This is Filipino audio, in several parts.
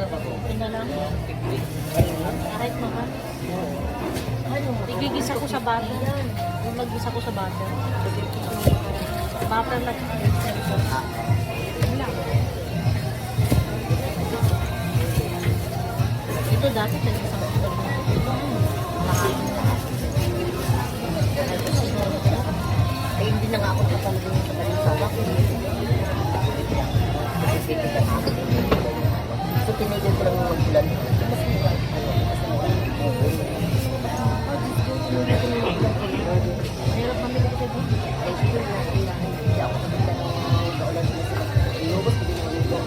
Ito na lang. Kahit mahal. Igigisa ko sa bata. Yung maggisa ko sa bata. Bata na. Ito dati talaga sa mga Ay, hindi na nga ako kapalagay sa balisawa. So, tinigil ko lang yung mag-ulan. Mas mura. hirap mamili ko dito. Ay, siguro na hindi ako nakita ng kaulan sila sa inubos ko din yung ito.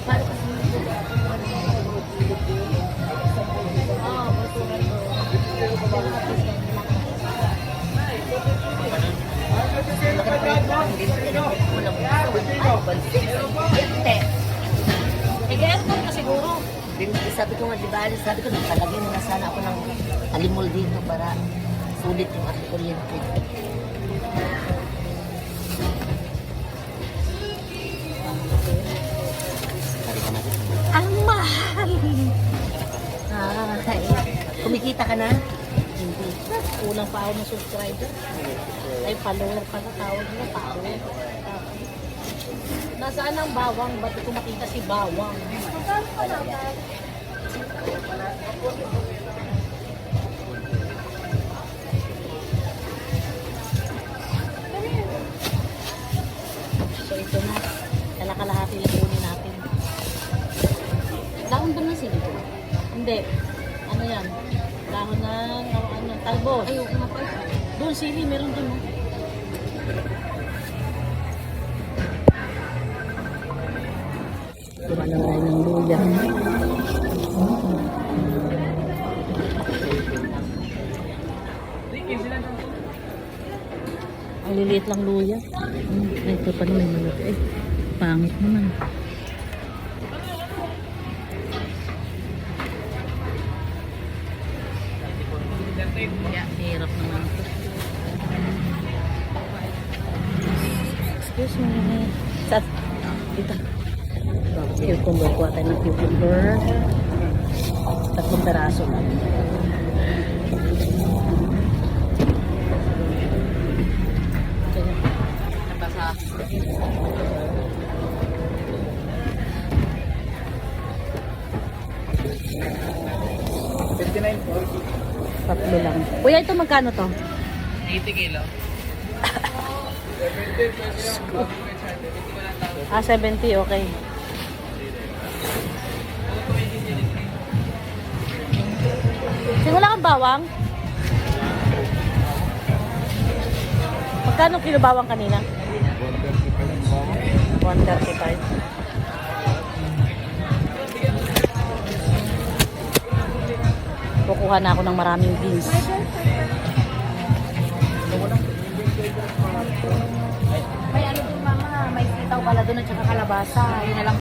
Paano kasi basura to. Nag-aircon ka siguro. Sabi ko nga, di ba, sabi ko, nakalagay na sana ako ng alimol dito para sulit yung aking kuryente. Ang mahal! Ay, kumikita ka na? Hindi. Kulang pa ako ng subscriber. Ay, follower pa na tawag nila. Follower. Nasaan ang bawang? Ba't ko makita si bawang? So, ito na. Kalakalahati lang kunin natin. Dahon ba ng sili? Hindi. Ano yan? Dahon ng talbos. Ay, nga pa. Doon sili, meron doon. Oh. Kuha lang tayo ng luya. Ang liliit lang luya. Ay, ito pa naman malaki. Ay, pangit naman. Yeah, hirap naman ito. Excuse me. Sat, dito. Cucumber. Kuha tayo ng cucumber. 3 peraso lang. Tatlo lang. Kuya, ito magkano to? 80 kilo. 70, okay. Wala kang bawang? Magkano kilo bawang kanina? 135. Kukuha na ako ng maraming beans. May ano din mama, may sitaw pala doon at saka kalabasa. Yun na lang